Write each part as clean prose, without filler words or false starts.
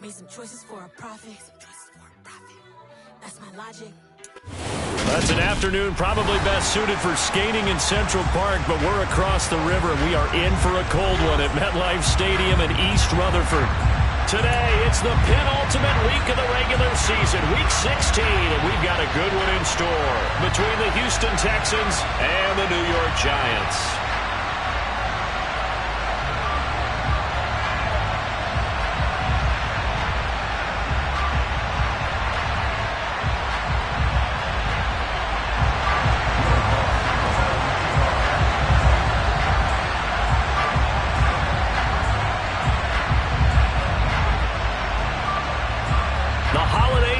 Made some choices for a profit. That's my logic. That's an afternoon probably best suited for skating in Central Park, but we're across the river, and we are in for a cold one at MetLife Stadium in East Rutherford. Today, it's the penultimate week of the regular season, Week 16, and we've got a good one in store between the Houston Texans and the New York Giants.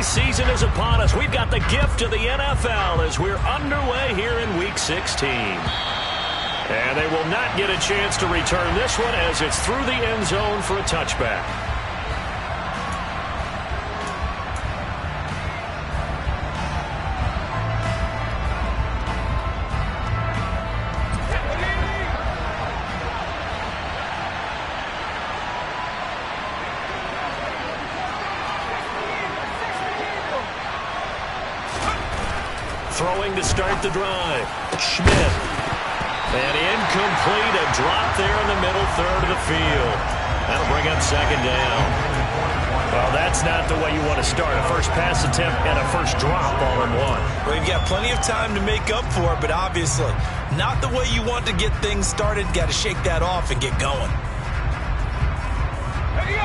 Season is upon us. We've got the gift of the NFL as we're underway here in Week 16. And they will not get a chance to return this one as it's through the end zone for a touchback. Throwing to start the drive. Schmidt. And incomplete. A drop there in the middle third of the field. That'll bring up second down. Well, that's not the way you want to start. A first pass attempt and a first drop all in one. Well, you've got plenty of time to make up for it, but obviously not the way you want to get things started. Got to shake that off and get going.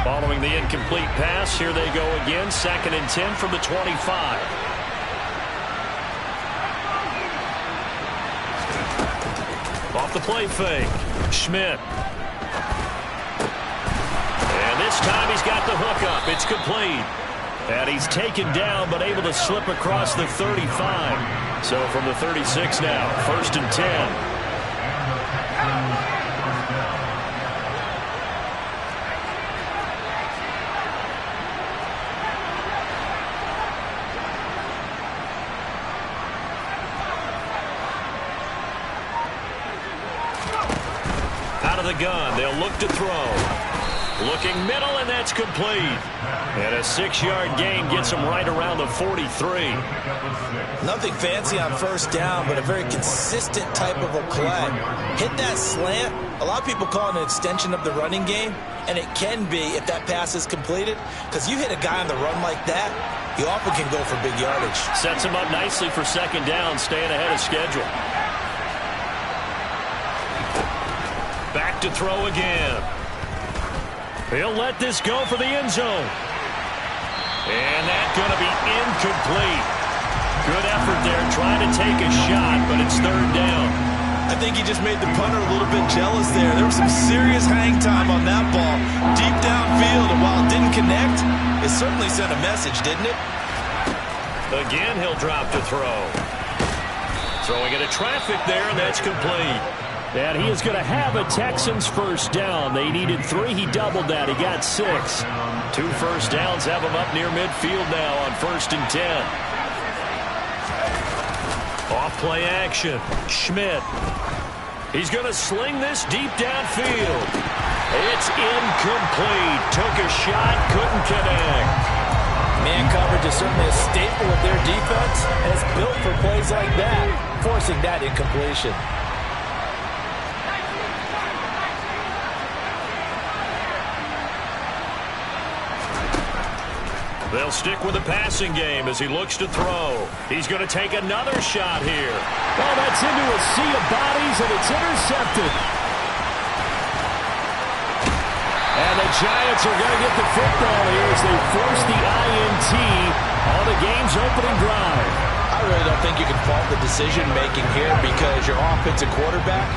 Following the incomplete pass, here they go again. 2nd and 10 from the 25. Off the play fake. Schmidt. And this time he's got the hook up. It's complete. And he's taken down but able to slip across the 35. So from the 36 now, 1st and 10. The gun. They'll look to throw. Looking middle, and that's complete. And a 6-yard gain gets him right around the 43. Nothing fancy on first down, but a very consistent type of a play. Hit that slant. A lot of people call it an extension of the running game, and it can be if that pass is completed, because you hit a guy on the run like that, you often can go for big yardage. Sets him up nicely for second down, staying ahead of schedule. Back to throw again. He'll let this go for the end zone. And that's going to be incomplete. Good effort there trying to take a shot, but it's 3rd down. I think he just made the punter a little bit jealous there. There was some serious hang time on that ball. Deep downfield, and while it didn't connect, it certainly sent a message, didn't it? Again, he'll drop to throw. Throwing into traffic there, and that's complete. And he is going to have a Texans first down. They needed 3. He doubled that. He got 6. 2 first downs have him up near midfield now on 1st and 10. Off play action. Schmidt. He's going to sling this deep downfield. It's incomplete. Took a shot, couldn't connect. Man coverage is certainly a staple of their defense, and it's built for plays like that, forcing that incompletion. They'll stick with the passing game as he looks to throw. He's going to take another shot here. Oh, that's into a sea of bodies, and it's intercepted. And the Giants are going to get the football here as they force the INT on the game's opening drive. I really don't think you can fault the decision-making here because your offensive quarterback,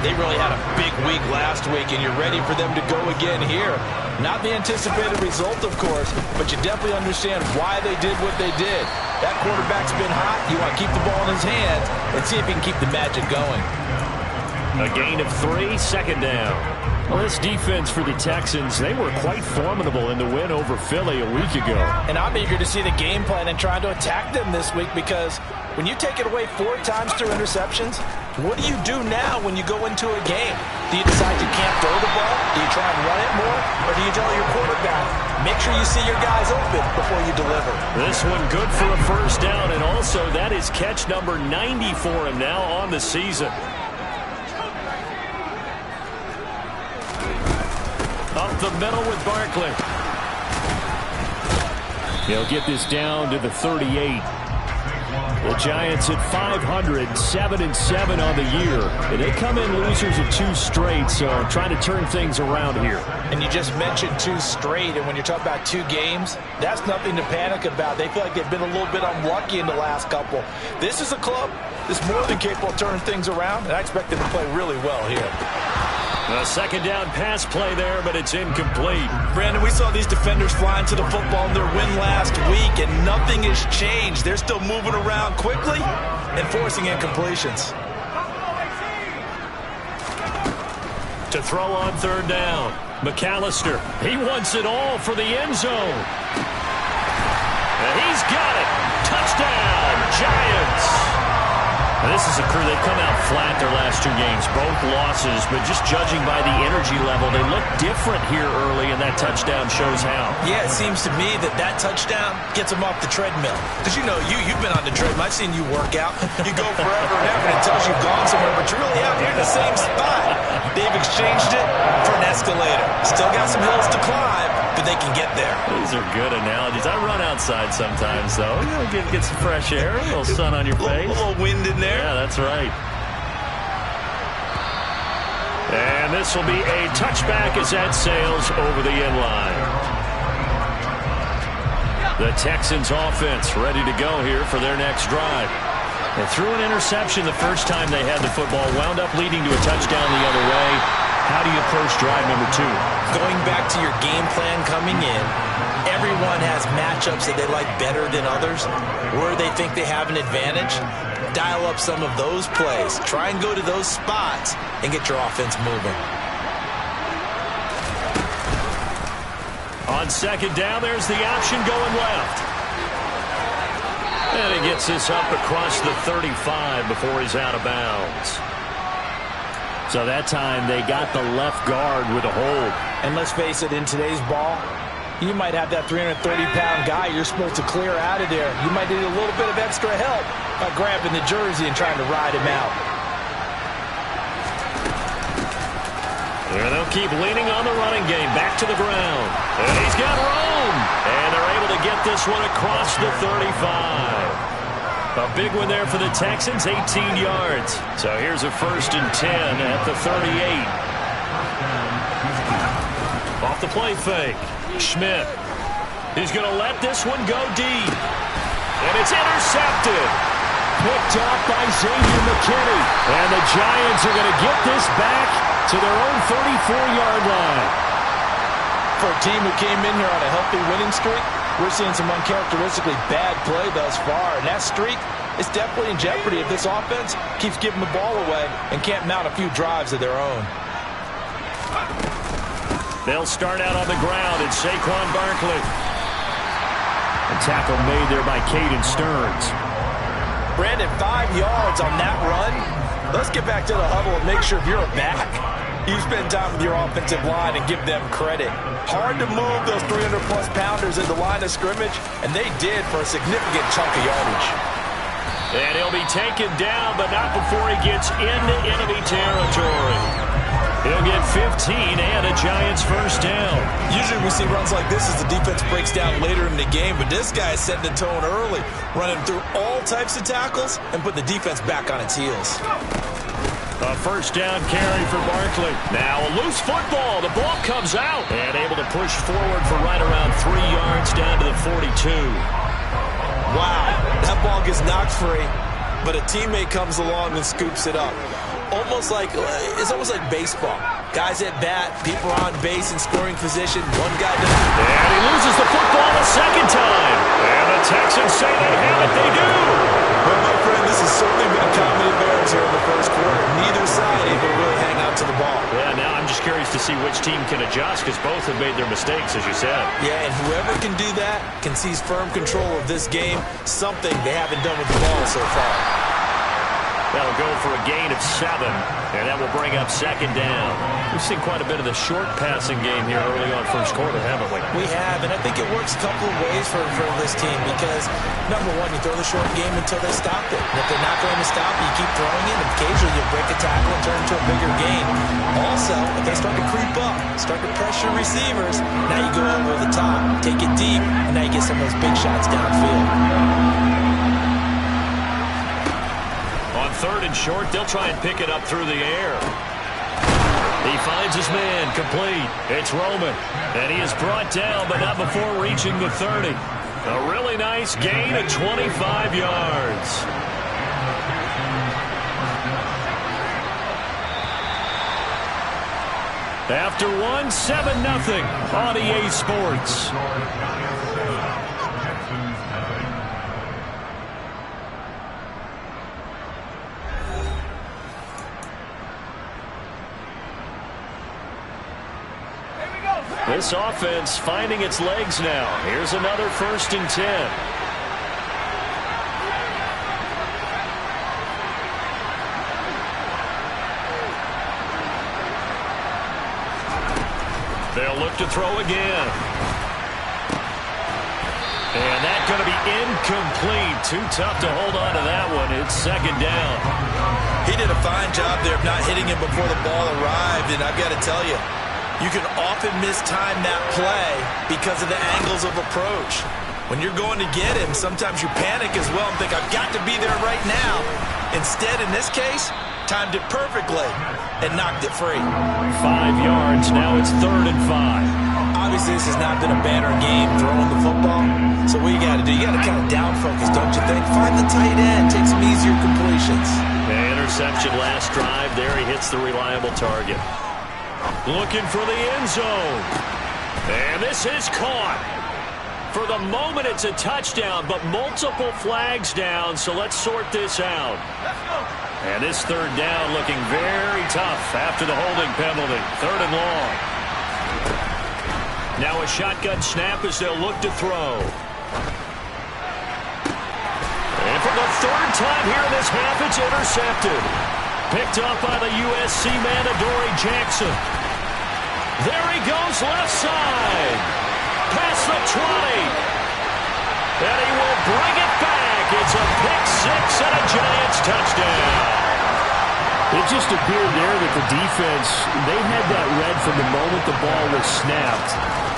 they really had a big week last week, and you're ready for them to go again here. Not the anticipated result, of course, but you definitely understand why they did what they did. That quarterback's been hot. You want to keep the ball in his hands and see if he can keep the magic going. A gain of 3, 2nd down. Well, this defense for the Texans, they were quite formidable in the win over Philly a week ago. And I'm eager to see the game plan and trying to attack them this week because when you take it away 4 times through interceptions, what do you do now when you go into a game? Do you decide you can't throw the ball? Do you try and run it more? Or do you tell your quarterback, make sure you see your guys open before you deliver. This one good for a first down, and also that is catch number 90 for him now on the season. Up the middle with Barkley. He'll get this down to the 38. The Giants at 500, 7-7 on the year. And they come in losers of 2 straight, so trying to turn things around here. And you just mentioned 2 straight, and when you're talking about 2 games, that's nothing to panic about. They feel like they've been a little bit unlucky in the last couple. This is a club that's more than capable of turning things around, and I expect them to play really well here. A second down pass play there, but it's incomplete. Brandon, we saw these defenders flying to the football in their win last week, and nothing has changed. They're still moving around quickly and forcing incompletions. To throw on third down, McAllister. He wants it all for the end zone. And he's got it. Touchdown, Giants. This is a crew, they've come out flat their last 2 games, both losses, but just judging by the energy level, they look different here early, and that touchdown shows how. Yeah, it seems to me that touchdown gets them off the treadmill. Because you've been on the treadmill. I've seen you work out. You go forever and ever, and it tells you've gone somewhere, but you're really out here in the same spot. They've exchanged it for an escalator. Still got some hills to climb, but they can get there. These are good analogies. I run outside sometimes, though. Get some fresh air, a little sun on your face. A little wind in there. Yeah, that's right. And this will be a touchback as that sails over the end line. The Texans offense ready to go here for their next drive. They threw an interception the first time they had the football, wound up leading to a touchdown the other way. How do you approach drive number 2? Going back to your game plan coming in, everyone has matchups that they like better than others, where they think they have an advantage. Dial up some of those plays. Try and go to those spots and get your offense moving. On second down, there's the option going left. And he gets this up across the 35 before he's out of bounds. So that time they got the left guard with a hold. And let's face it, in today's ball, you might have that 330-pound guy you're supposed to clear out of there. You might need a little bit of extra help by grabbing the jersey and trying to ride him out. There they'll keep leaning on the running game. Back to the ground. And he's got room. And they're able to get this one across the 35. A big one there for the Texans, 18 yards. So here's a 1st and 10 at the 38. Off the play fake. Schmidt. He's going to let this one go deep. And it's intercepted. Picked off by Xavier McKinney. And the Giants are going to get this back to their own 34-yard line. For a team who came in here on a healthy winning streak, we're seeing some uncharacteristically bad play thus far. And that streak is definitely in jeopardy if this offense keeps giving the ball away and can't mount a few drives of their own. They'll start out on the ground at Saquon Barkley. A tackle made there by Caden Stearns. Brandon, 5 yards on that run. Let's get back to the huddle and make sure if you're a back, you spend time with your offensive line and give them credit. Hard to move those 300-plus pounders in the line of scrimmage, and they did for a significant chunk of yardage. And he'll be taken down, but not before he gets into enemy territory. He'll get 15 and a Giants first down. Usually we see runs like this as the defense breaks down later in the game, but this guy is setting the tone early, running through all types of tackles and put the defense back on its heels. A first down carry for Barkley. Now a loose football. The ball comes out. And able to push forward for right around 3 yards down to the 42. Wow, that ball gets knocked free, but a teammate comes along and scoops it up. It's almost like baseball. Guys at bat, people are on base in scoring position. One guy doesn't. And he loses the football a second time. And the Texans say they have it. They do. Well, my friend, this has certainly been a common advantage here in the first quarter. Neither side able to really hang out to the ball. Yeah, now I'm just curious to see which team can adjust because both have made their mistakes, as you said. Yeah, and whoever can do that can seize firm control of this game, something they haven't done with the ball so far. That'll go for a gain of 7, and that will bring up second down. We've seen quite a bit of the short passing game here early on first quarter, haven't we? We have, and I think it works a couple of ways for this team because, number one, you throw the short game until they stop it. And if they're not going to stop it, you keep throwing it, and occasionally you break a tackle and turn it into a bigger gain. Also, if they start to creep up, start to pressure receivers, now you go over the top, take it deep, and now you get some of those big shots downfield. On 3rd and short, they'll try and pick it up through the air. He finds his man, complete. It's Roman, and he is brought down, but not before reaching the 30. A really nice gain of 25 yards. After one, 7-0 on EA Sports. This offense finding its legs now. Here's another 1st and 10. They'll look to throw again. And that's going to be incomplete. Too tough to hold on to that one. It's second down. He did a fine job there of not hitting him before the ball arrived, and I've got to tell you, you can often mistime that play because of the angles of approach. When you're going to get him, sometimes you panic as well and think, I've got to be there right now. Instead, in this case, timed it perfectly and knocked it free. 5 yards. Now it's 3rd and 5. Obviously, this has not been a banner game throwing the football. So what you got to do, you got to kind of down focus, don't you think? Find the tight end, take some easier completions. The interception last drive. There he hits the reliable target. Looking for the end zone. And this is caught. For the moment, it's a touchdown, but multiple flags down, so let's sort this out. And this 3rd down looking very tough after the holding penalty. 3rd and long. Now a shotgun snap as they'll look to throw. And for the 3rd time here in this half, it's intercepted. Picked up by the USC man, Adoree Jackson. There he goes left side. Past the 20. And he will bring it back. It's a pick-6 and a Giants touchdown. It just appeared there that the defense, they had that read from the moment the ball was snapped.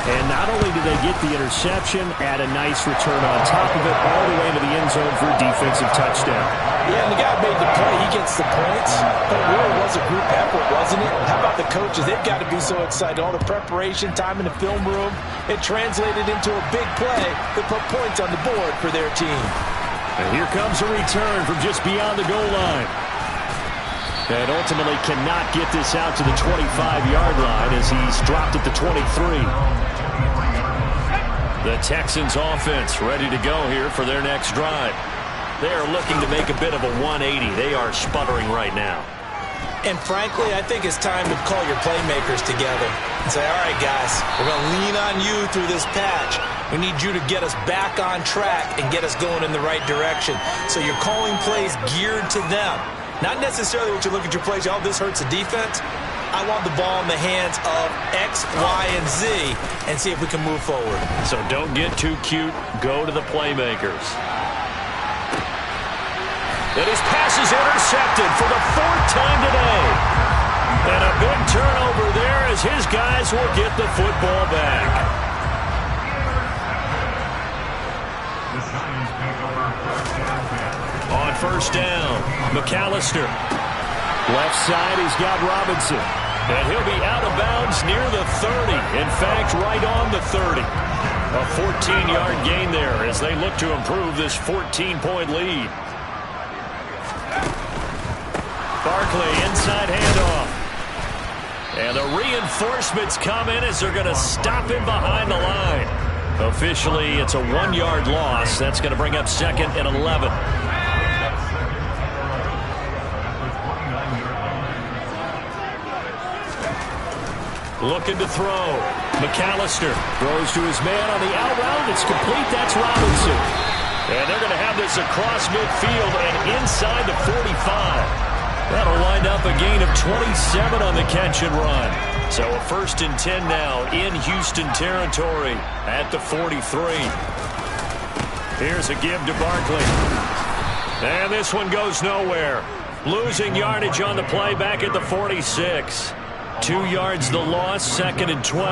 And not only did they get the interception, add a nice return on top of it, all the way into the end zone for a defensive touchdown. Yeah, and the guy made the play. He gets the points. But it really was a group effort, wasn't it? How about the coaches? They've got to be so excited. All the preparation time in the film room, it translated into a big play that put points on the board for their team. And here comes a return from just beyond the goal line. And ultimately cannot get this out to the 25-yard line as he's dropped at the 23. The Texans offense ready to go here for their next drive. They are looking to make a bit of a 180. They are sputtering right now. And frankly, I think it's time to call your playmakers together and say, all right, guys, we're going to lean on you through this patch. We need you to get us back on track and get us going in the right direction. So you're calling plays geared to them. Not necessarily what you look at your plays, oh, this hurts the defense. I want the ball in the hands of X, Y, and Z and see if we can move forward. So don't get too cute. Go to the playmakers. And his pass is intercepted for the 4th time today. And a big turnover there as his guys will get the football back. On 1st down, McAllister. Left side, he's got Robinson. And he'll be out of bounds near the 30. In fact, right on the 30. A 14-yard gain there as they look to improve this 14-point lead. Barkley, inside handoff. And the reinforcements come in as they're going to stop him behind the line. Officially, it's a 1-yard loss. That's going to bring up 2nd and 11. Looking to throw. McAllister throws to his man on the out route. It's complete. That's Robinson. And they're going to have this across midfield and inside the 45. That'll wind up a gain of 27 on the catch and run. So a 1st and 10 now in Houston territory at the 43. Here's a give to Barkley. And this one goes nowhere. Losing yardage on the play back at the 46. 2 yards the loss, 2nd and 12.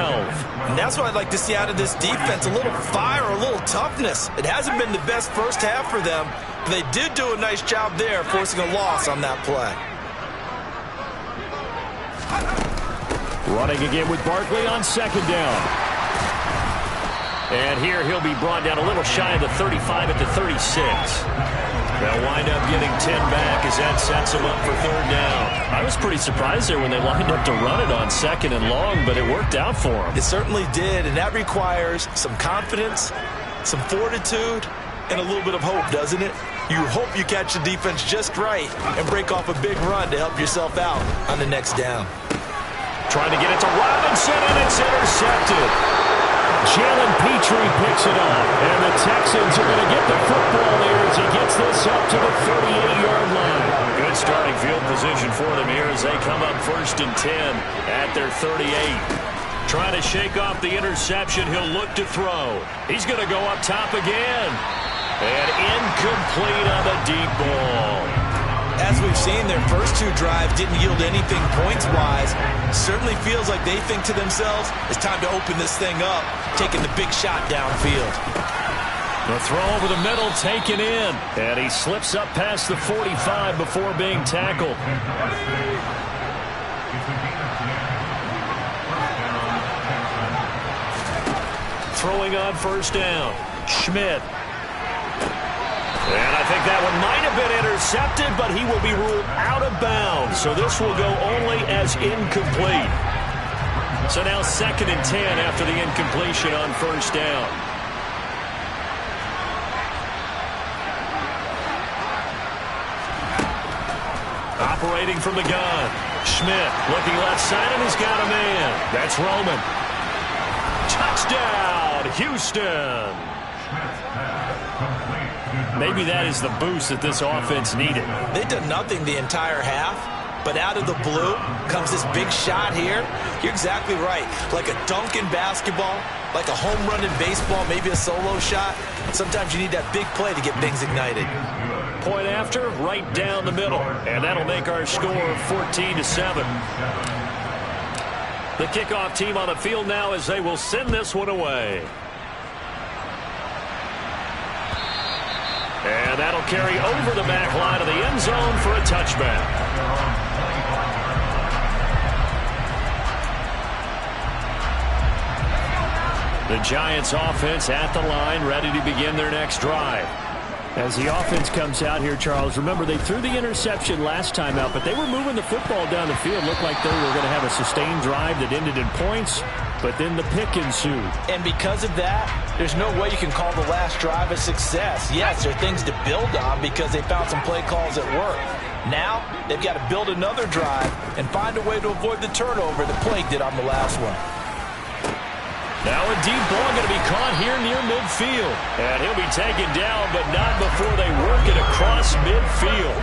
And that's what I'd like to see out of this defense. A little fire, a little toughness. It hasn't been the best first half for them. They did do a nice job there, forcing a loss on that play. Running again with Barkley on 2nd down. And here he'll be brought down a little shy of the 35 at the 36. They'll wind up getting 10 back as that sets them up for 3rd down. I was pretty surprised there when they lined up to run it on 2nd and long, but it worked out for them. It certainly did, and that requires some confidence, some fortitude, and a little bit of hope, doesn't it? You hope you catch the defense just right and break off a big run to help yourself out on the next down. Trying to get it to Robinson, and it's intercepted. Jalen Petrie picks it up, and the Texans are going to get the football there as he gets this up to the 38-yard line. Good starting field position for them here as they come up 1st and 10 at their 38. Trying to shake off the interception, he'll look to throw. He's going to go up top again. And incomplete on the deep ball. As we've seen, their first 2 drives didn't yield anything points-wise. Certainly feels like they think to themselves, it's time to open this thing up, taking the big shot downfield. The throw over the middle taken in. And he slips up past the 45 before being tackled. Throwing on 1st down. Schmidt. And I think that one might have been intercepted, but he will be ruled out of bounds. So this will go only as incomplete. So now 2nd and 10 after the incompletion on 1st down. Operating from the gun. Schmidt looking left side, and he's got a man. That's Roman. Touchdown, Houston. Maybe that is the boost that this offense needed. They did nothing the entire half, but out of the blue comes this big shot here. You're exactly right. Like a dunk in basketball, like a home run in baseball, maybe a solo shot. Sometimes you need that big play to get things ignited. Point after, right down the middle. And that'll make our score 14-7. The kickoff team on the field now as they will send this one away. And that'll carry over the back line of the end zone for a touchback. The Giants offense at the line, ready to begin their next drive. As the offense comes out here, Charles, remember they threw the interception last time out, but they were moving the football down the field. Looked like they were going to have a sustained drive that ended in points, but then the pick ensued. And because of that, there's no way you can call the last drive a success. Yes, there are things to build on because they found some play calls at work. Now, they've got to build another drive and find a way to avoid the turnover that Plague did on the last one. Now a deep ball going to be caught here near midfield. And he'll be taken down, but not before they work it across midfield.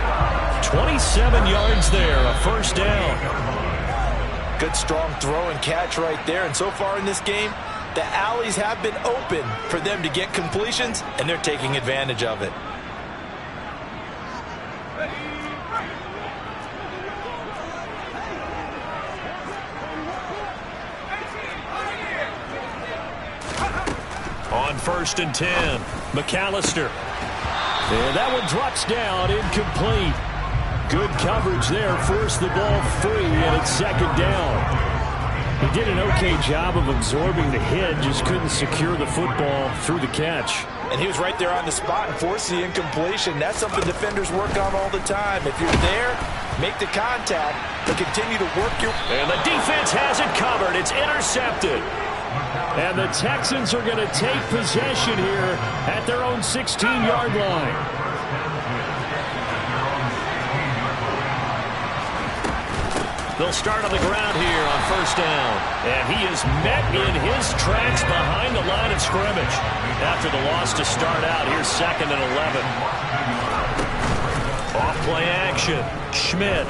27 yards there, a 1st down. Good strong throw and catch right there. And so far in this game, the alleys have been open for them to get completions, and they're taking advantage of it. On 1st and 10, McAllister. And that one drops down, incomplete. Good coverage there, forced the ball free, and it's 2nd down. He did an okay job of absorbing the hit, just couldn't secure the football through the catch. And he was right there on the spot and forced the incompletion. That's something defenders work on all the time. If you're there, make the contact, but continue to work your... And the defense has it covered. It's intercepted. And the Texans are going to take possession here at their own 16-yard line. They'll start on the ground here on 1st down. And he is met in his tracks behind the line of scrimmage. scrimmage. After the loss to start out, here's 2nd and 11. Off-play action. Schmidt.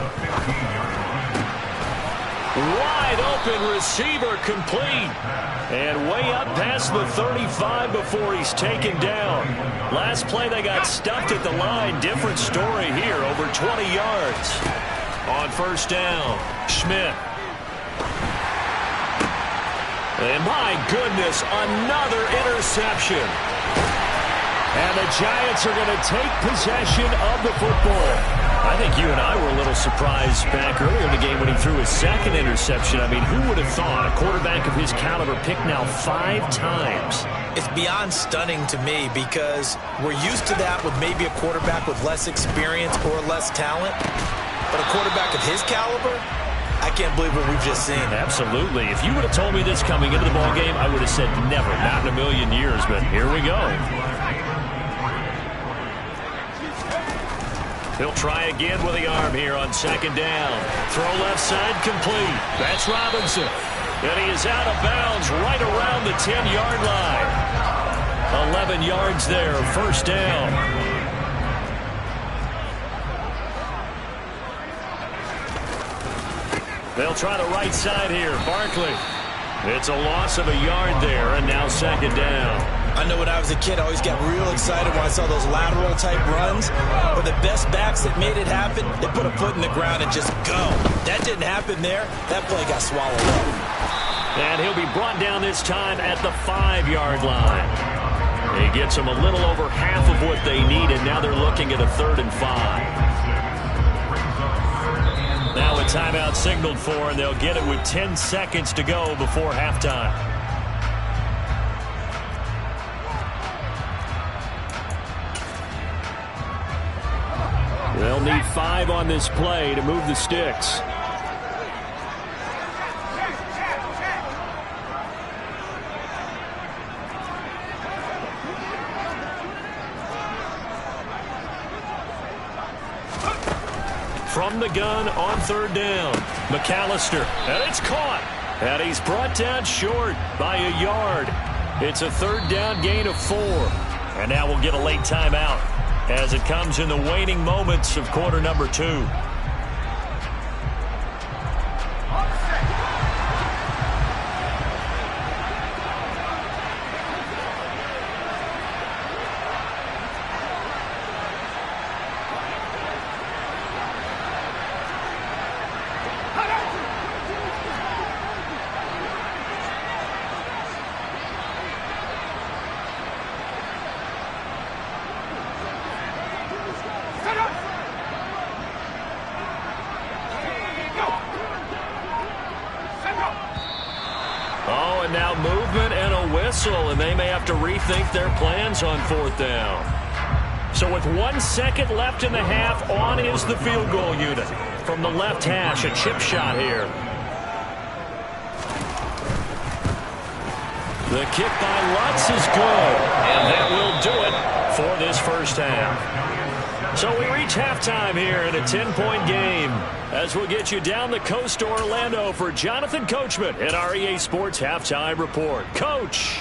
Wide open receiver complete. And way up past the 35 before he's taken down. Last play they got stuffed at the line. Different story here, over 20 yards. On 1st down, Schmidt. And my goodness, another interception. And the Giants are going to take possession of the football. I think you and I were a little surprised back earlier in the game when he threw his 2nd interception. I mean, who would have thought a quarterback of his caliber picked now 5 times? It's beyond stunning to me because we're used to that with maybe a quarterback with less experience or less talent. But a quarterback of his caliber, I can't believe what we've just seen. Absolutely. If you would have told me this coming into the ballgame, I would have said never, not in a million years. But here we go. He'll try again with the arm here on 2nd down. Throw left side complete. That's Robinson. And he is out of bounds right around the 10-yard line. 11 yards there, 1st down. They'll try the right side here. Barkley. It's a loss of a yard there, and now 2nd down. I know when I was a kid, I always got real excited when I saw those lateral-type runs. But the best backs that made it happen, they put a foot in the ground and just go. That didn't happen there. That play got swallowed up. And he'll be brought down this time at the 5-yard line. He gets them a little over half of what they needed. Now they're looking at a 3rd and 5. Now a timeout signaled for, and they'll get it with 10 seconds to go before halftime. They'll need 5 on this play to move the sticks. From the gun on 3rd down, McAllister, and it's caught. And he's brought down short by a yard. It's a 3rd down gain of 4. And now we'll get a late timeout as it comes in the waning moments of quarter number 2. Now movement and a whistle, and they may have to rethink their plans on 4th down. So with 1 second left in the half, on is the field goal unit. From the left hash, a chip shot here. The kick by Lutz is good, and that will do it for this 1st half. So we reach halftime here in a 10-point game as we'll get you down the coast to Orlando for Jonathan Coachman at our EA Sports Halftime Report. Coach.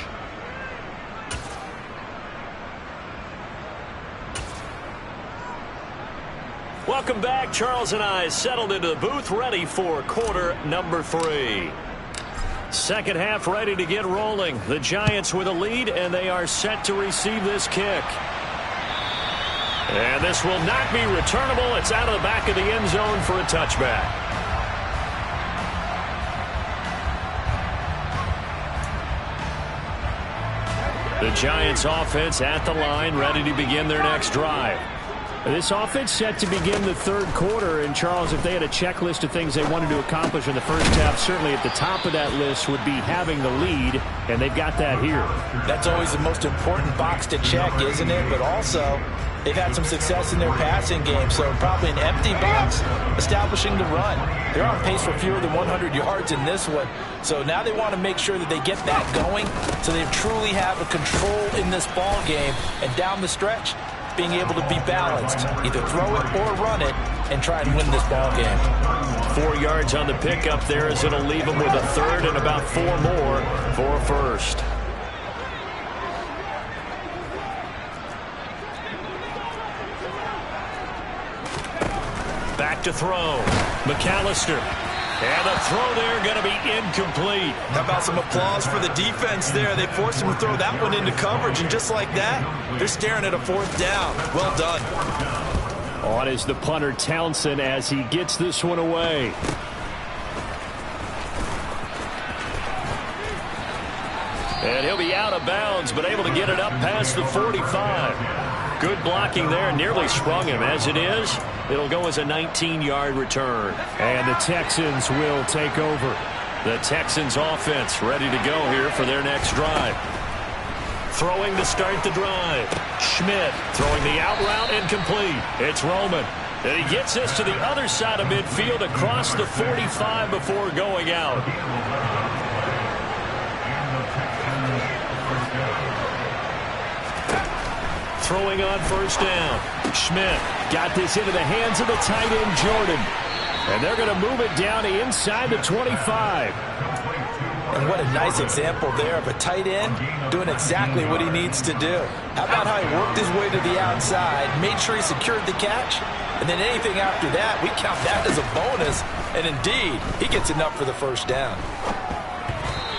Welcome back. Charles and I settled into the booth ready for quarter number 3. 2nd half ready to get rolling. The Giants with a lead, and they are set to receive this kick. And this will not be returnable. It's out of the back of the end zone for a touchback. The Giants offense at the line, ready to begin their next drive. This offense set to begin the 3rd quarter. And, Charles, if they had a checklist of things they wanted to accomplish in the 1st half, certainly at the top of that list would be having the lead, and they've got that here. That's always the most important box to check, isn't it? But also, they've had some success in their passing game, so probably an empty box establishing the run. They're on pace for fewer than 100 yards in this one. So now they want to make sure that they get that going so they truly have a control in this ball game. And down the stretch, being able to be balanced, either throw it or run it, and try and win this ball game. 4 yards on the pickup there as it'll leave them with a 3rd and about 4 more for a 1st. back to throw. McAllister. And the throw there going to be incomplete. How about some applause for the defense there? They forced him to throw that one into coverage, and just like that, they're staring at a 4th down. Well done. On is the punter, Townsend, as he gets this one away. And he'll be out of bounds, but able to get it up past the 45. Good blocking there, nearly sprung him. As it is, it'll go as a 19-yard return. And the Texans will take over. The Texans offense ready to go here for their next drive. Throwing to start the drive. Schmidt throwing the out route incomplete. It's Roman. And he gets this to the other side of midfield across the 45 before going out. Throwing on first down. Schmidt got this into the hands of the tight end, Jordan. And they're going to move it down to inside the 25. And what a nice example there of a tight end doing exactly what he needs to do. How about how he worked his way to the outside, made sure he secured the catch, and then anything after that, we count that as a bonus. And indeed, he gets enough for the first down.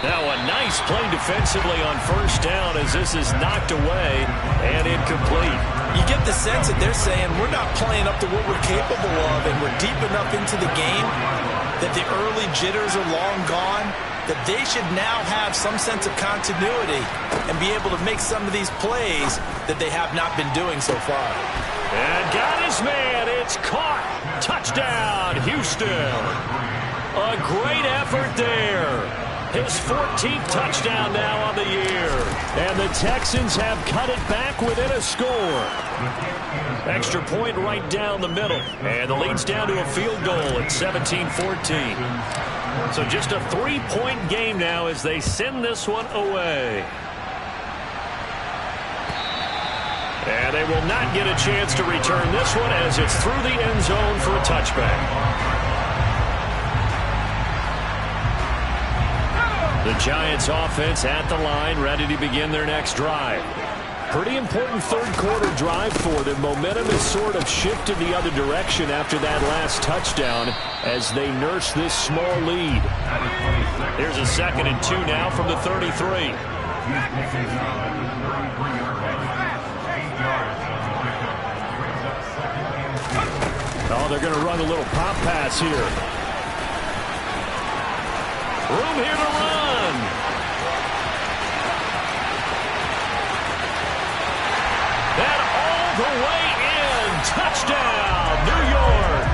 Now a nice play defensively on first down as this is knocked away and incomplete. You get the sense that they're saying we're not playing up to what we're capable of, and we're deep enough into the game that the early jitters are long gone, that they should now have some sense of continuity and be able to make some of these plays that they have not been doing so far. And got his man. It's caught. Touchdown, Houston. A great effort there. His 14th touchdown now on the year. And the Texans have cut it back within a score. Extra point right down the middle. And the lead's down to a field goal at 17-14. So just a 3-point game now as they send this one away. And they will not get a chance to return this one as it's through the end zone for a touchback. The Giants offense at the line, ready to begin their next drive. Pretty important third quarter drive for them. Momentum has sort of shifted the other direction after that last touchdown as they nurse this small lead. Here's a 2nd and 2 now from the 33. Oh, they're going to run a little pop pass here. Room here to run. And all the way in. Touchdown, New York.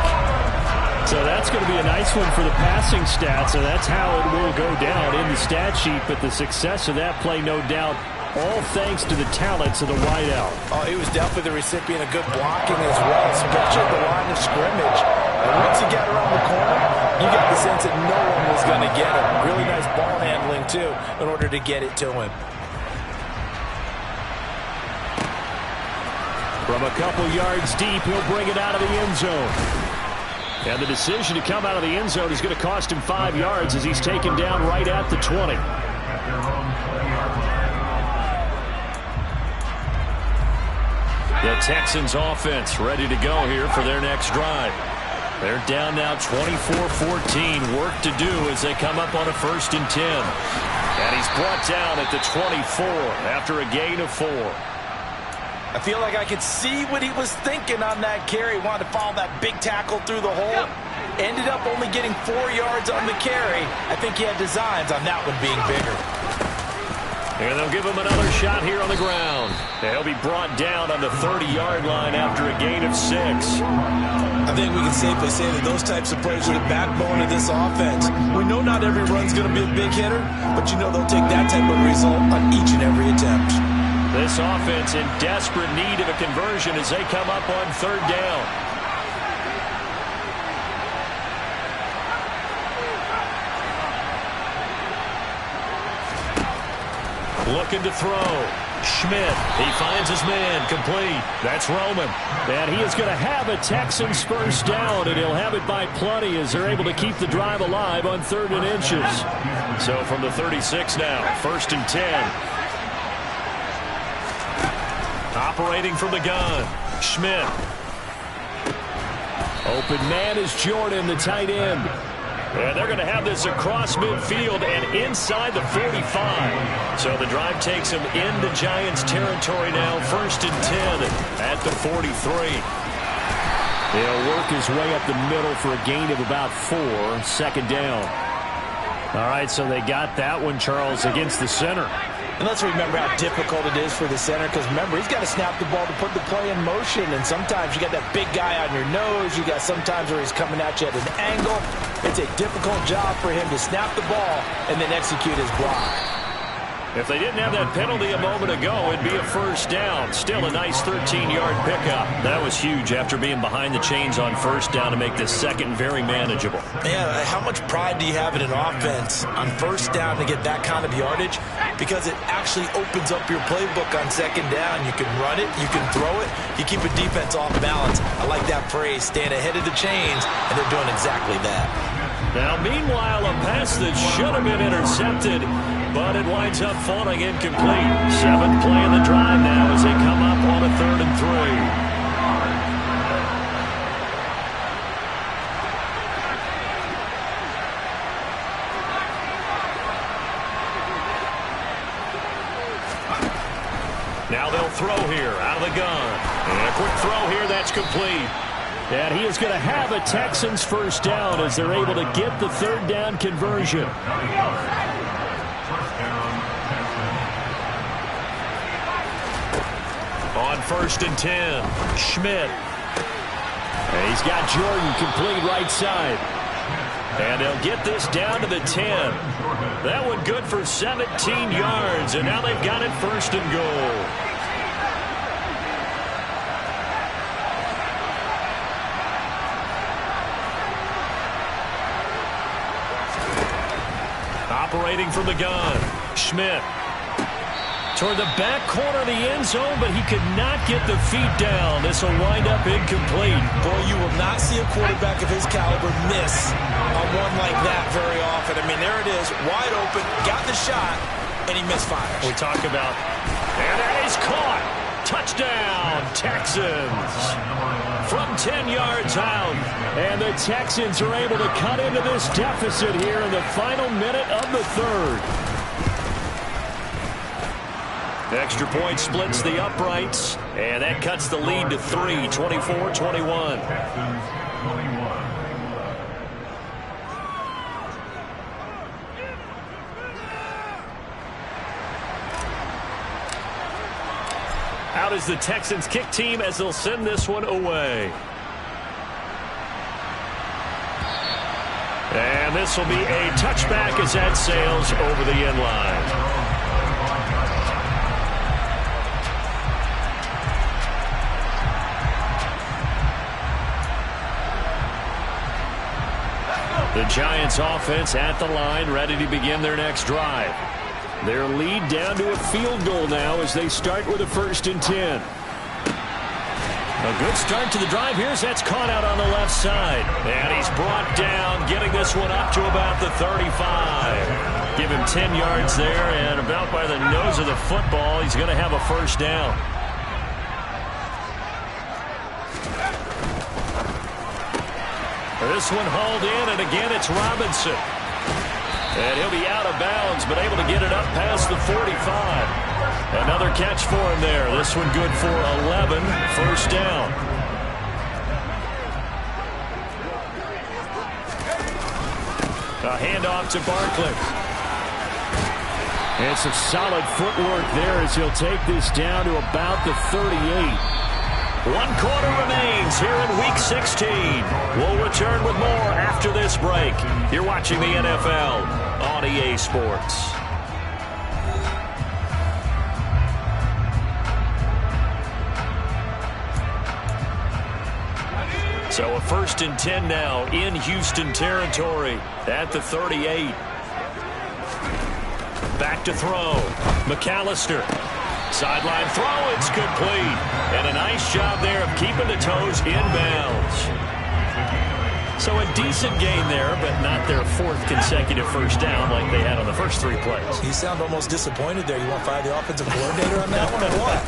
So that's going to be a nice one for the passing stats, and that's how it will go down in the stat sheet. But the success of that play, no doubt, all thanks to the talents of the wideout. Oh, he was definitely the recipient of good blocking as well, especially at the line of scrimmage. And once he got around the corner, you got the sense that no one was going to get him. Really nice ball handling, too, in order to get it to him. From a couple yards deep, he'll bring it out of the end zone. And the decision to come out of the end zone is going to cost him 5 yards as he's taken down right at the 20. The Texans offense ready to go here for their next drive. They're down now 24-14. Work to do as they come up on a 1st and 10. And he's brought down at the 24 after a gain of 4. I feel like I could see what he was thinking on that carry. Wanted to follow that big tackle through the hole. Ended up only getting 4 yards on the carry. I think he had designs on that one being bigger. And they'll give him another shot here on the ground. He'll be brought down on the 30-yard line after a gain of 6. I think we can safely say that those types of plays are the backbone of this offense. We know not every run's going to be a big hitter, but you know they'll take that type of result on each and every attempt. This offense in desperate need of a conversion as they come up on 3rd down. Looking to throw. Schmidt, he finds his man, complete. That's Roman. And he is going to have a Texans first down, and he'll have it by plenty as they're able to keep the drive alive on 3rd and inches. So from the 36 now, 1st and 10. Operating from the gun, Schmidt. Open man is Jordan, the tight end. And they're going to have this across midfield and inside the 45. So the drive takes them into Giants territory now. 1st and 10 at the 43. He'll work his way up the middle for a gain of about 4. 2nd down. All right, so they got that one, Charles, against the center. And let's remember how difficult it is for the center, because remember, he's got to snap the ball to put the play in motion, and sometimes you got that big guy on your nose. You got sometimes where he's coming at you at an angle. It's a difficult job for him to snap the ball and then execute his block. If they didn't have that penalty a moment ago, it'd be a 1st down. Still a nice 13-yard pickup. That was huge after being behind the chains on 1st down to make this 2nd very manageable. Man, how much pride do you have in an offense on 1st down to get that kind of yardage? Because it actually opens up your playbook on 2nd down. You can run it, you can throw it, you keep a defense off balance. I like that phrase, staying ahead of the chains, and they're doing exactly that. Now, meanwhile, a pass that should have been intercepted, but it winds up falling incomplete. 7th play of the drive now as they come up on a 3rd and 3. Now they'll throw here out of the gun. And a quick throw here, that's complete. And he is going to have a Texans 1st down as they're able to get the 3rd down conversion. On 1st and 10, Schmidt. And he's got Jordan complete right side. And they'll get this down to the 10. That one good for 17 yards, and now they've got it 1st and goal. Operating from the gun, Schmidt. Toward the back corner of the end zone, but he could not get the feet down. This will wind up incomplete. Boy, you will not see a quarterback of his caliber miss on one like that very often. I mean, there it is, wide open, got the shot, and he misfires. We talk about, and that is caught. Touchdown, Texans. From 10 yards out. And the Texans are able to cut into this deficit here in the final minute of the 3rd. Extra point splits the uprights, and that cuts the lead to 3, 24-21. Out is the Texans kick team as they'll send this one away. And this will be a touchback as that sails over the end line. The Giants offense at the line, ready to begin their next drive. Their lead down to a field goal now as they start with a 1st and 10. A good start to the drive here as that's caught out on the left side. And he's brought down, getting this one up to about the 35. Give him 10 yards there, and about by the nose of the football, he's going to have a 1st down. This one hauled in, and again it's Robinson. And he'll be out of bounds, but able to get it up past the 45. Another catch for him there. This one good for 11. 1st down. A handoff to Barkley. And some solid footwork there as he'll take this down to about the 38. 1 quarter remains here in Week 16. We'll return with more after this break. You're watching the NFL on EA Sports. So a 1st and 10 now in Houston territory at the 38. Back to throw. McAllister. Sideline throw, it's complete. And a nice job there of keeping the toes in bounds. So a decent gain there, but not their fourth consecutive first down like they had on the first 3 plays. You sound almost disappointed there. You want to fire the offensive coordinator on that one or what?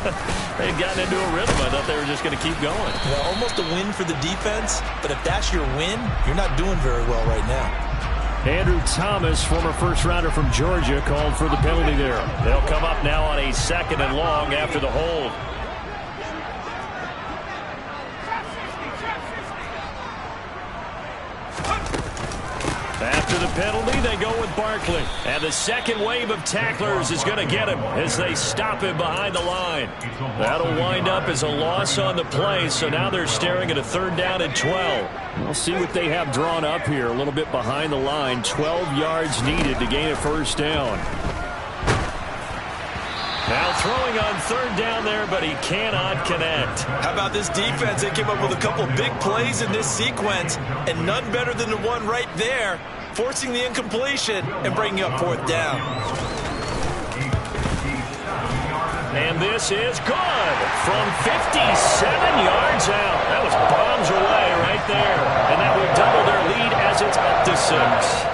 They'd gotten into a rhythm. I thought they were just going to keep going. Well, almost a win for the defense, but if that's your win, you're not doing very well right now. Andrew Thomas, former first-rounder from Georgia, called for the penalty there. They'll come up now on a 2nd and long after the hold. After the penalty, they go with Barkley. And the second wave of tacklers is going to get him as they stop him behind the line. That'll wind up as a loss on the play, so now they're staring at a 3rd down and 12. We'll see what they have drawn up here. A little bit behind the line. 12 yards needed to gain a first down. Now throwing on 3rd down there, but he cannot connect. How about this defense? They came up with a couple big plays in this sequence, and none better than the one right there, forcing the incompletion and bringing up 4th down. And this is good from 57 yards out. That was bombs away right there. And that will double their lead as it's up to 6.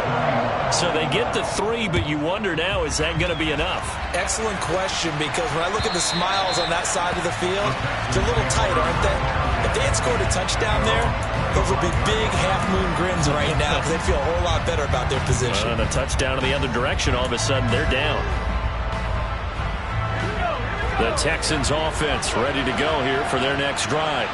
So they get the 3, but you wonder now, is that going to be enough? Excellent question, because when I look at the smiles on that side of the field, they're a little tight, aren't they? If they had scored a touchdown there, those would be big half-moon grins right now because they feel a whole lot better about their position. And a touchdown in the other direction, all of a sudden they're down. The Texans offense ready to go here for their next drive.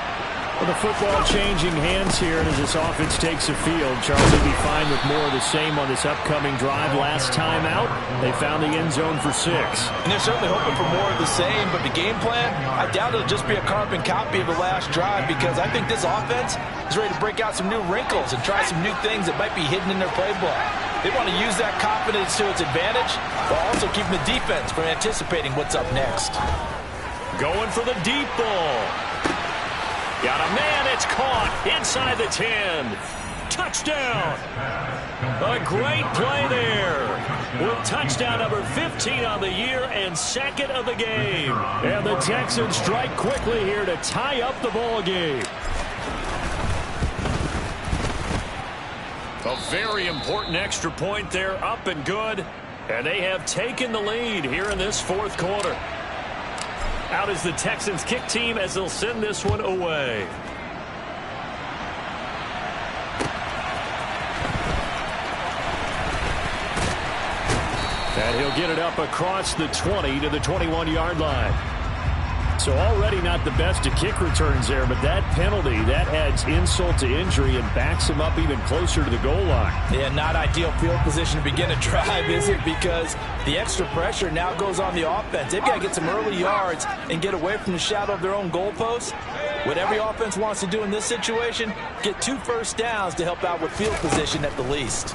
Well, the football changing hands here, and as this offense takes the field, Charles will be fine with more of the same on this upcoming drive. Last time out, they found the end zone for 6. And they're certainly hoping for more of the same, but the game plan, I doubt it'll just be a carbon copy of the last drive, because I think this offense is ready to break out some new wrinkles and try some new things that might be hidden in their playbook. They want to use that confidence to its advantage, while also keeping the defense from anticipating what's up next. Going for the deep ball. Got a man, it's caught inside the 10. Touchdown. A great play there. With touchdown number 15 on the year and 2nd of the game. And the Texans strike quickly here to tie up the ball game. A very important extra point there, up and good. And they have taken the lead here in this 4th quarter. Out is the Texans kick team as they'll send this one away. And he'll get it up across the 20 to the 21-yard line. So already not the best of kick returns there, but that penalty, that adds insult to injury and backs him up even closer to the goal line. Yeah, not ideal field position to begin a drive, is it? Because the extra pressure now goes on the offense. They've got to get some early yards and get away from the shadow of their own goalposts. What every offense wants to do in this situation, get 2 first downs to help out with field position at the least.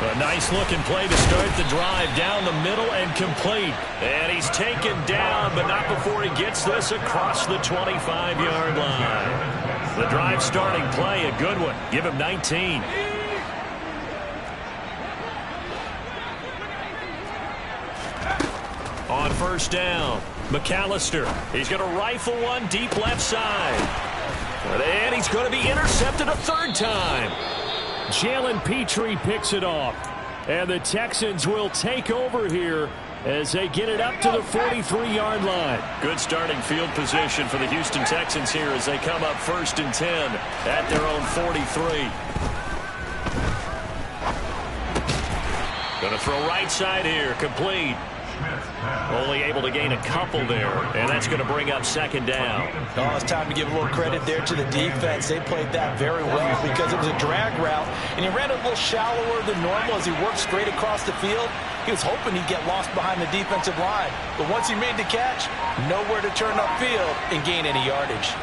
A nice-looking play to start the drive down the middle and complete. And he's taken down, but not before he gets this across the 25-yard line. The drive starting play, a good one. Give him 19. On first down, McAllister. He's going to rifle one deep left side. And he's going to be intercepted a 3rd time. Jalen Petrie picks it off. And the Texans will take over here as they get it up to the 43-yard line. Good starting field position for the Houston Texans here as they come up 1st and 10 at their own 43. Going to throw right side here, complete. Only able to gain a couple there, and that's going to bring up 2nd down. Oh, it's time to give a little credit there to the defense. They played that very well because it was a drag route, and he ran a little shallower than normal as he worked straight across the field. He was hoping he'd get lost behind the defensive line, but once he made the catch, nowhere to turn upfield and gain any yardage.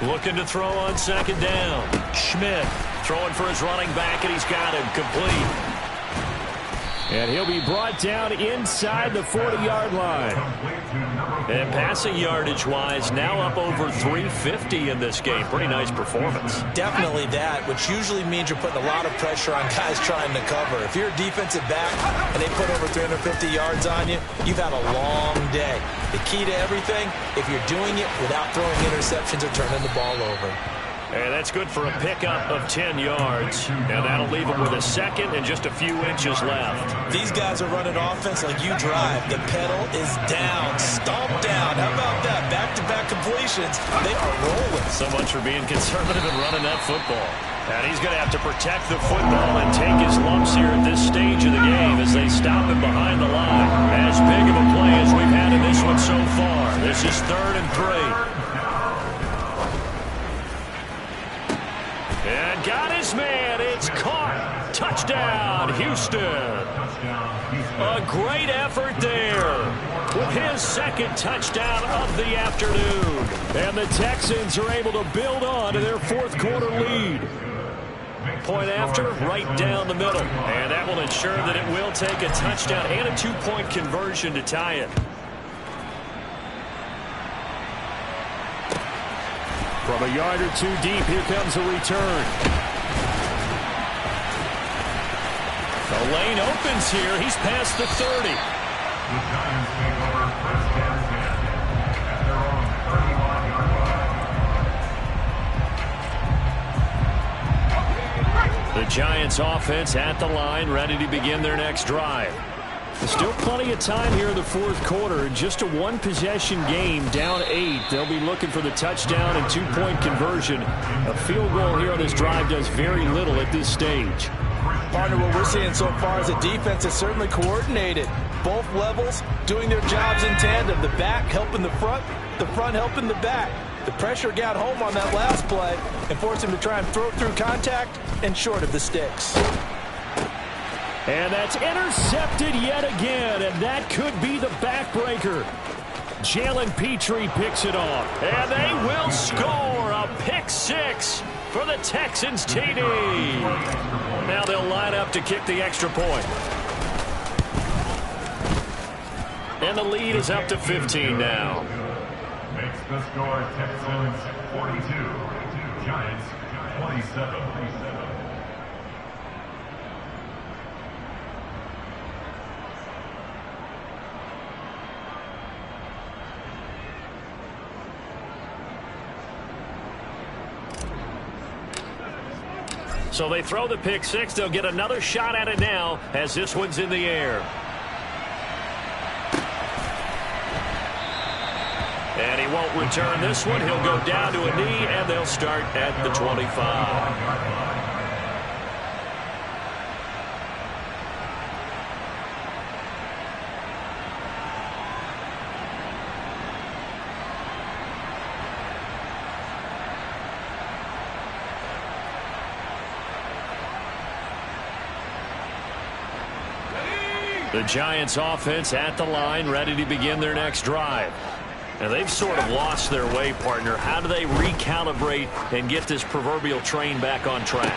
Looking to throw on 2nd down. Schmidt throwing for his running back, and he's got him complete. And he'll be brought down inside the 40-yard line. And passing yardage-wise, now up over 350 in this game. Pretty nice performance. Definitely that, which usually means you're putting a lot of pressure on guys trying to cover. If you're a defensive back and they put over 350 yards on you, you've had a long day. The key to everything, if you're doing it without throwing interceptions or turning the ball over. And that's good for a pickup of 10 yards. And that'll leave them with a second and just a few inches left. These guys are running offense like you drive. The pedal is down, stomp down. How about that? Back-to-back completions. They are rolling. So much for being conservative and running that football. And he's going to have to protect the football and take his lumps here at this stage of the game as they stop him behind the line. As big of a play as we've had in this one so far. This is 3rd and 3. And got his man. It's caught. Touchdown, Houston. A great effort there with his second touchdown of the afternoon. And the Texans are able to build on to their 4th quarter lead. Point after, right down the middle. And that will ensure that it will take a touchdown and a 2-point conversion to tie it. From a yard or 2 deep, here comes a return. The lane opens here. He's past the 30. The Giants offense at the line, ready to begin their next drive. There's still plenty of time here in the 4th quarter. Just a 1-possession game, down 8. They'll be looking for the touchdown and 2-point conversion. A field goal here on this drive does very little at this stage. Partner, what we're seeing so far is the defense is certainly coordinated. Both levels doing their jobs in tandem. The back helping the front helping the back. The pressure got home on that last play and forced him to try and throw through contact and short of the sticks. And that's intercepted yet again, and that could be the backbreaker. Jalen Petrie picks it off. And they will score a pick 6 for the Texans TD. Now they'll line up to kick the extra point. And the lead is up to 15 now. Makes the score Texans 42, Giants 27. So they throw the pick 6. They'll get another shot at it now as this one's in the air. And he won't return this one. He'll go down to a knee, and they'll start at the 25. The Giants offense at the line, ready to begin their next drive. And they've sort of lost their way, partner. How do they recalibrate and get this proverbial train back on track?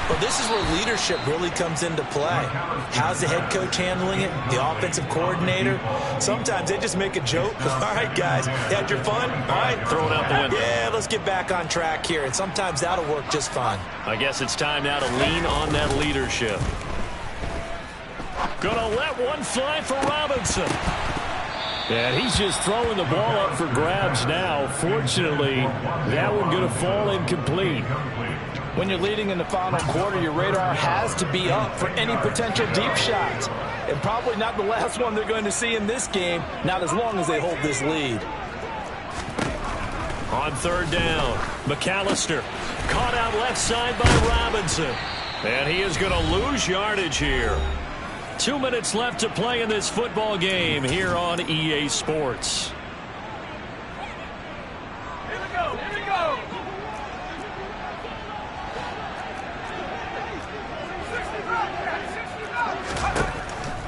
Well, this is where leadership really comes into play. How's the head coach handling it? The offensive coordinator? Sometimes they just make a joke. All right, guys, you had your fun? All right. Throw it out the window. Yeah, let's get back on track here. And sometimes that'll work just fine. I guess it's time now to lean on that leadership. Gonna let one fly for Robinson. And he's just throwing the ball up for grabs now. Fortunately, that one going to fall incomplete. When you're leading in the final quarter, your radar has to be up for any potential deep shots. And probably not the last one they're going to see in this game, not as long as they hold this lead. On 3rd down, McAllister caught out left side by Robinson. And he is going to lose yardage here. 2 minutes left to play in this football game here on EA Sports. Here we go, here we go.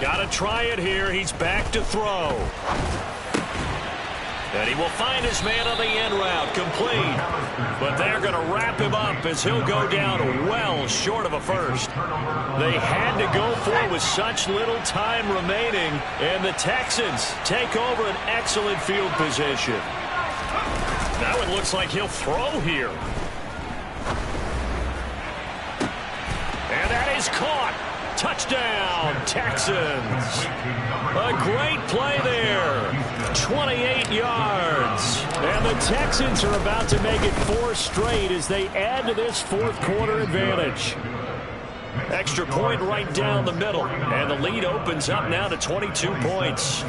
Got to try it here. He's back to throw. And he will find his man on the end route, complete. But they're going to wrap him up as he'll go down well short of a first. They had to go for it with such little time remaining, and the Texans take over an excellent field position. Now it looks like he'll throw here. And that is caught. Touchdown, Texans. A great play there. 28 yards. And the Texans are about to make it 4 straight as they add to this fourth quarter advantage. Extra point right down the middle. And the lead opens up now to 22 points.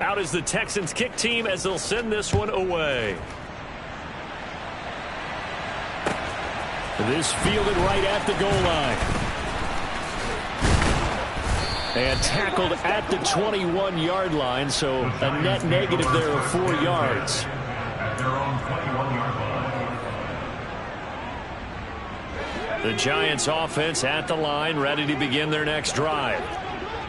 Out is the Texans kick team as they'll send this one away. This fielded right at the goal line. And tackled at the 21-yard line, so a net negative there of 4 yards. At their own 21-yard line. The Giants offense at the line, ready to begin their next drive.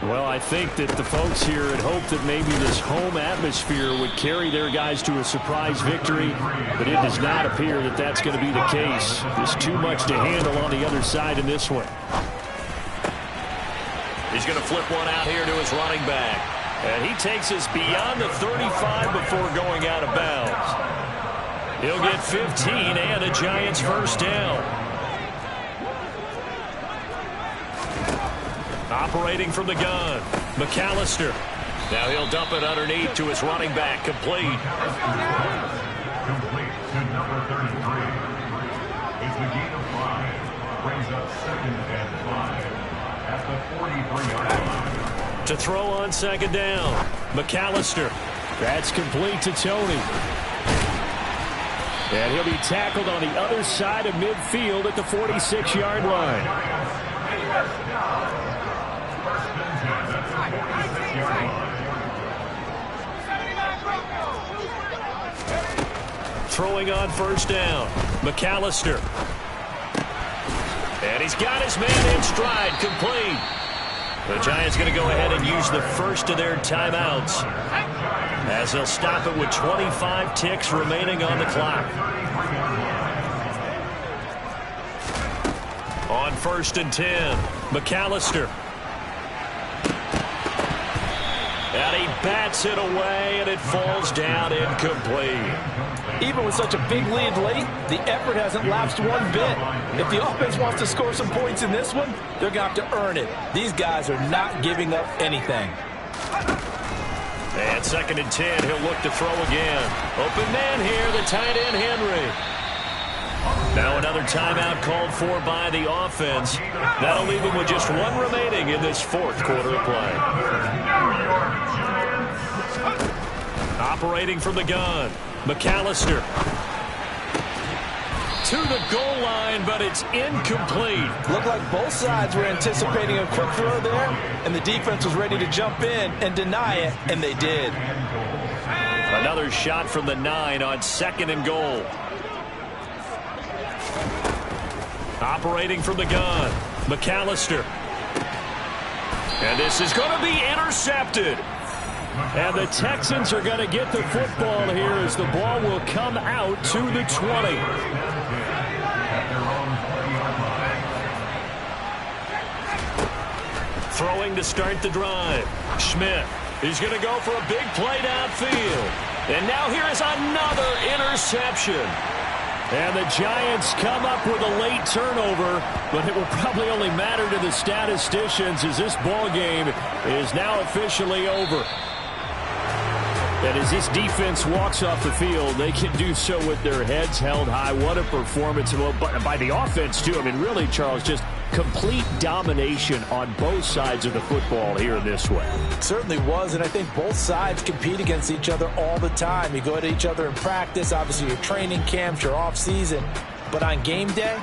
Well, I think that the folks here had hoped that maybe this home atmosphere would carry their guys to a surprise victory, but it does not appear that that's going to be the case. There's too much to handle on the other side in this one. He's going to flip one out here to his running back. And he takes us beyond the 35 before going out of bounds. He'll get 15 and a Giants first down. Operating from the gun, McAllister. Now he'll dump it underneath to his running back, complete. Complete to number 33. It's the gain of 5. Brings up 2nd and 5 at the 43-yard line. To throw on second down, McAllister. That's complete to Tony. And he'll be tackled on the other side of midfield at the 46-yard line. Throwing on first down, McAllister. And he's got his man in stride, complete. The Giants going to go ahead and use the first of their timeouts as they'll stop it with 25 ticks remaining on the clock. On 1st and 10, McAllister. And he bats it away, and it falls down incomplete. Even with such a big lead late, the effort hasn't lapsed one bit. If the offense wants to score some points in this one, they're going to have to earn it. These guys are not giving up anything. And 2nd and 10, he'll look to throw again. Open man here, the tight end, Henry. Now another timeout called for by the offense. That'll leave him with just 1 remaining in this fourth quarter of play. Operating from the gun, McAllister. To the goal line, but it's incomplete. Looked like both sides were anticipating a quick throw there, and the defense was ready to jump in and deny it, and they did. Another shot from the 9 on 2nd and goal. Operating from the gun, McAllister. And this is going to be intercepted. And the Texans are going to get the football here as the ball will come out to the 20. Throwing to start the drive. Schmidt. He's going to go for a big play downfield. And now here is another interception. And the Giants come up with a late turnover, but it will probably only matter to the statisticians as this ball game is now officially over. And as this defense walks off the field, they can do so with their heads held high. What a performance by the offense, too. I mean, really, Charles, just complete domination on both sides of the football here in this one. It certainly was, and I think both sides compete against each other all the time. You go at each other in practice, obviously your training camps, your off-season. But on game day,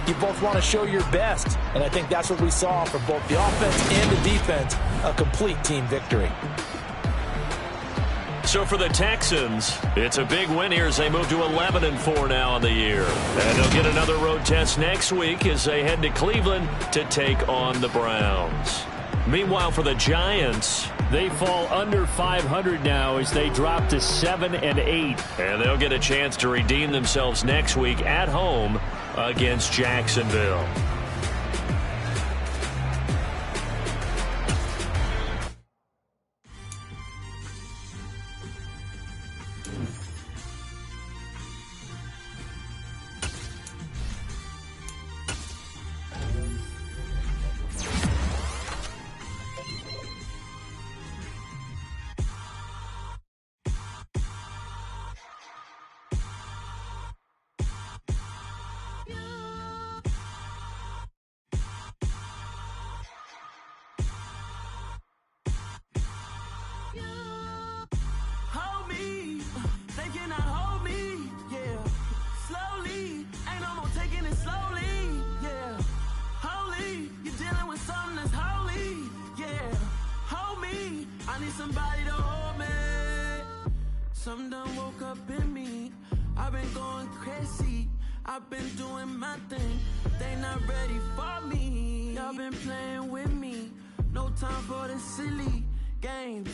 you both want to show your best. And I think that's what we saw from both the offense and the defense, a complete team victory. So for the Texans, it's a big win here as they move to 11-4 now on the year. And they'll get another road test next week as they head to Cleveland to take on the Browns. Meanwhile, for the Giants, They fall under 500 now as they drop to 7-8. And they'll get a chance to redeem themselves next week at home against Jacksonville. Somebody to hold me. Something done woke up in me. I've been going crazy. I've been doing my thing. They not ready for me. Y'all been playing with me. No time for the silly games.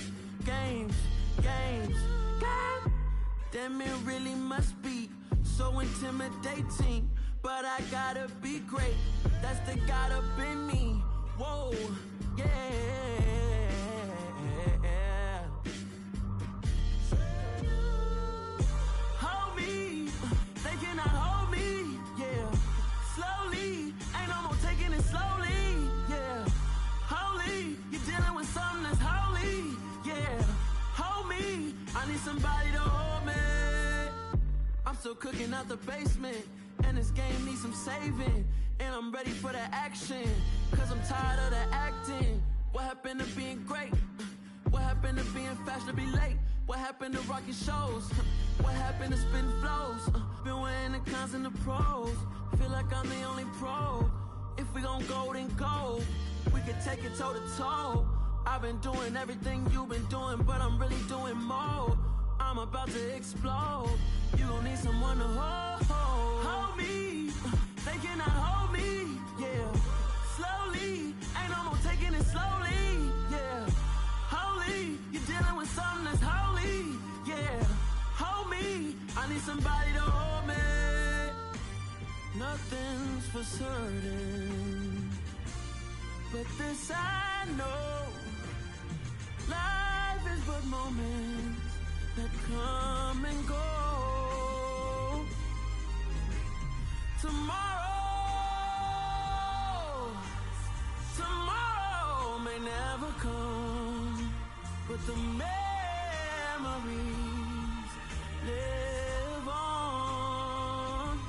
Damn, it really must be so intimidating. But I gotta be great. That's the God up in me. Whoa, yeah. Somebody to hold me. I'm still cooking out the basement, and this game needs some saving. And I'm ready for the action, cause I'm tired of the acting. What happened to being great? What happened to being fashionably late? What happened to rocking shows? What happened to spitting flows? Been weighing the cons and the pros. Feel like I'm the only pro. If we gon' go, then go. We could take it toe to toe. I've been doing everything you've been doing, but I'm really doing more. I'm about to explode. You gon' need someone to hold me. They cannot hold me, yeah. Slowly, ain't no more taking it slowly, yeah. Holy, you're dealing with something that's holy, yeah. Hold me, I need somebody to hold me. Nothing's for certain, but this I know. Life is but moments that come and go. Tomorrow may never come, but the memories live on.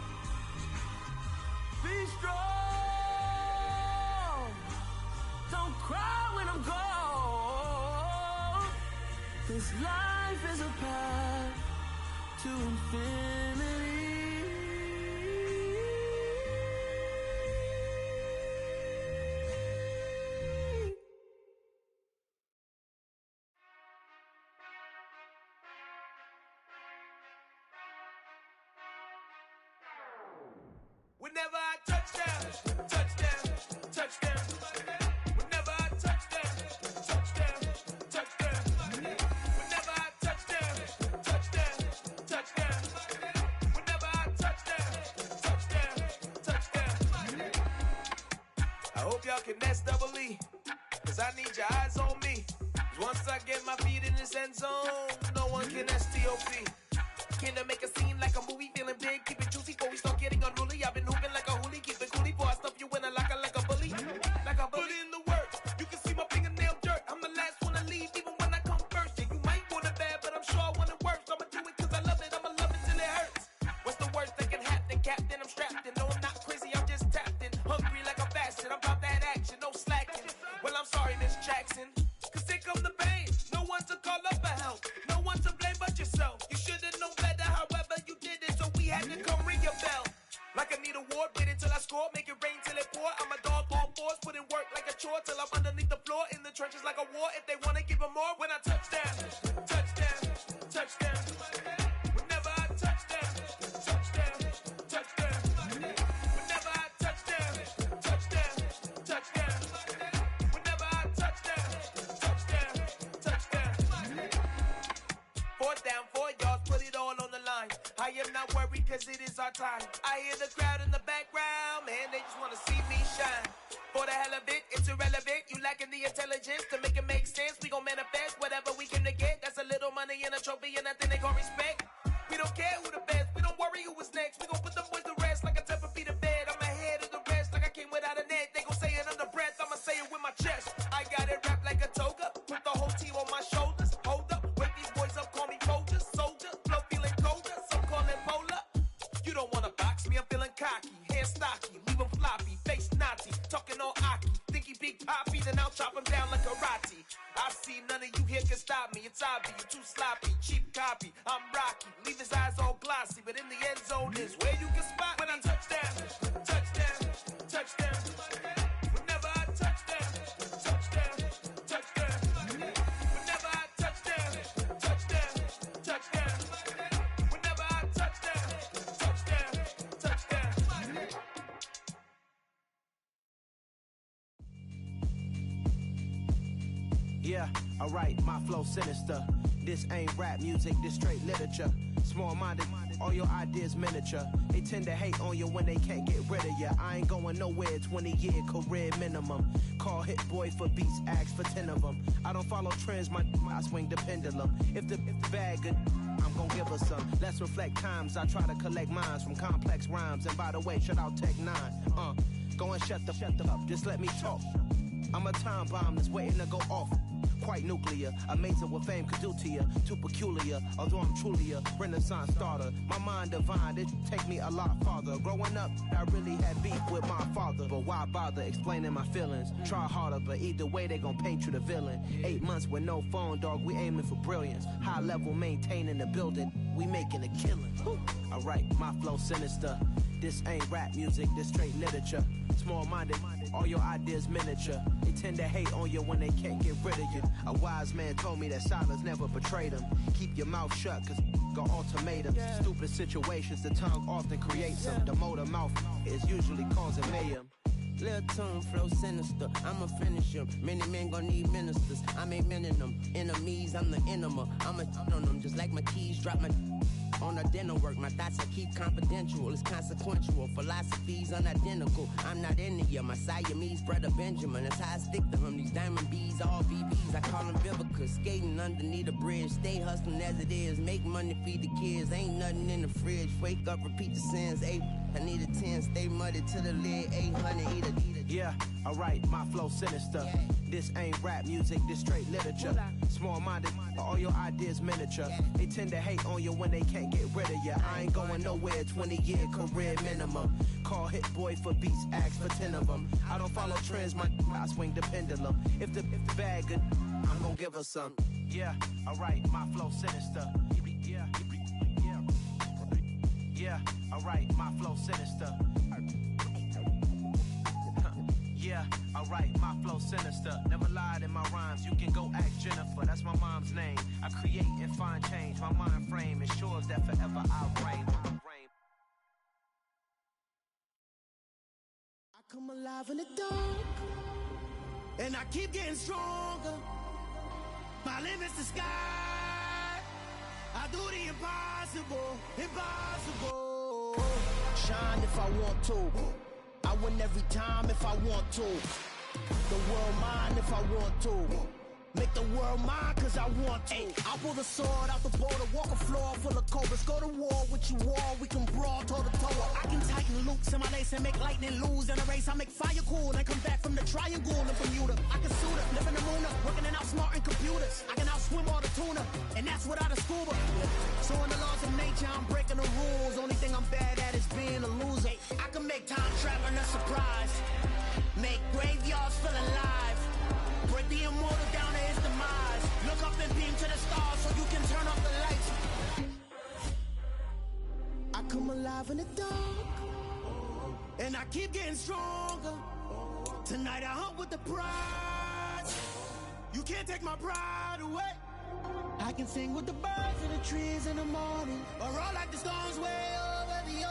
Be strong, don't cry when I'm gone. This life is a path to infinity. Whenever I touchdown, touchdown, touchdown. Whenever I touchdown, touchdown, touchdown. Whenever I touchdown, touchdown, touchdown. Whenever I touchdown, touchdown, touchdown. I hope y'all can S-double-E, cause I need your eyes on me. Once I get my feet in this end zone, no one can S-T-O-P. Can I make a scene like a movie, feeling big, keep it juicy before we start getting unruly. I've been hooping like a hoolie, keep it coolie before I stuff you in a locker like a bully. Like a bully. Put in the work, you can see my fingernail dirt. I'm the last one to leave, even when I come first. Yeah, you might want it bad, but I'm sure I want it worse. I'ma do it cause I love it, I'ma love it till it hurts. What's the worst that can happen, Captain? I'm strapped in, no I'm not crazy, I'm just tapped in. Hungry like I'm fasting, I'm about that action, no slacking. Well, I'm sorry, Miss Jackson, cause here come the pain. No one to call up for help, no one to blame but yourself. You should've known better, however you did it, so we had to come ring your bell. Like I need a ward, wait until I score, make it rain till it pour. I'm a dog on fours, put in work like a chore till I'm underneath the floor, in the trenches like a war. If they wanna give them more, when I touchdown, touchdown, touchdown. Whenever I touchdown, touchdown, touchdown. Whenever I touchdown, touchdown, touchdown. Whenever I touchdown, touchdown, my time. I hear the crowd in the background, man, they just wanna see me shine. For the hell of it, it's irrelevant. You lacking the intelligence to make it make sense. We gon' manifest whatever we came to get. That's a little money and a trophy and nothing they call respect. We don't care who the best, we don't worry who was next. We gon' put them boys to rest like a Tempur to bed. I'm ahead of the rest like I came without a net. They gon' say it under breath, I'ma say it with my chest. I got it wrapped like a toga, put the whole team on my shoulders. Hold up, wake these boys up, call me Folgers. Soldier, flow feeling colder, some call it polar. You don't wanna box me, I'm feeling cocky. Hair stocky, leave 'em floppy, face naughty. Talking all Aki, think he big poppy, then I'll chop him down like karate. I see none of you here can stop me. It's obvious, you're too sloppy, cheap copy. I'm Rocky, leave his eyes all glossy, but in the end zone is where you can spot when I touchdown, touchdown, touchdown. Whenever I touchdown, touchdown, touchdown. Whenever I touchdown, touchdown, touchdown. Whenever I touchdown, touchdown, touchdown. Yeah, alright, my flow sinister. This ain't rap music, this straight literature. Small-minded, all your ideas miniature. They tend to hate on you when they can't get rid of you. I ain't going nowhere, 20-year career minimum. Call Hit Boy for beats, ask for 10 of them. I don't follow trends, I swing the pendulum. If the bag good, I'm gon' give her some. Let's reflect times, I try to collect minds from complex rhymes. And by the way, shout out Tech 9. Go and shut the up, just let me talk. I'm a time bomb that's waiting to go off. Quite nuclear, amazing what fame could do to you. Too peculiar, although I'm truly a renaissance starter. My mind divine, it take me a lot farther. Growing up, I really had beef with my father. But why bother explaining my feelings? Try harder, but either way they gon' paint you the villain. 8 months with no phone, dog, we aiming for brilliance. High level maintaining the building, we making a killing. Alright, my flow sinister. This ain't rap music, this straight literature. Small-minded, all your ideas miniature. They tend to hate on you when they can't get rid of you. A wise man told me that silence never betrayed him. Keep your mouth shut, cause got ultimatums. Stupid situations, the tongue often creates them. The motor mouth is usually causing mayhem. Lil' tune, flow sinister, I'ma finish him. Many men gon' need ministers, I'm aiming them. Enemies, I'm the enema. I'ma on them, just like my keys, drop my on a dinner work. My thoughts I keep confidential, it's consequential. Philosophies unidentical, I'm not in ya. My Siamese brother Benjamin, that's how I stick to him. These diamond bees, all BBs, I call them Vivica. Skating underneath a bridge, stay hustling as it is. Make money, feed the kids, ain't nothing in the fridge. Wake up, repeat the sins, I need a 10, stay muddy to the lid, 800, eat a. Yeah, alright, my flow sinister. This ain't rap music, this straight literature. Small-minded, all your ideas miniature. They tend to hate on you when they can't get rid of you. I ain't going nowhere, 20-year career minimum. Call Hit Boy for beats, ask for 10 of them. I don't follow trends, I swing the pendulum. If the bag good, I'm gon' give her some. Yeah, alright, my flow sinister. Yeah, alright, my flow sinister. Yeah, alright, my flow sinister. Never lied in my rhymes, you can go ask Jennifer, that's my mom's name. I create and find change, my mind frame ensures that forever I'll reign. I come alive in the dark, and I keep getting stronger. My limit's the sky, I do the impossible, impossible. Shine if I want to, I win every time if I want to. The world mine if I want to. Make the world mine cause I want to. I pull the sword out the border, walk a floor full of cobras. Go to war with you all, we can brawl toe to toe. I can tighten loops in my lace and make lightning lose in a race. I make fire cool and come back from the triangle in Bermuda. I can suit up, live in the moon up, working and outsmarting computers. I can outswim all the tuna, and that's without a scuba. So in the laws of nature, I'm breaking the rules. Only thing I'm bad at is being a loser. I can make time traveling a surprise, make graveyards feel alive, break the immortal down to his demise. Look up and beam to the stars so you can turn off the lights. I come alive in the dark, and I keep getting stronger. Tonight I hunt with the prize. You can't take my pride away. I can sing with the birds and the trees in the morning, or roll like the storms way over the ocean.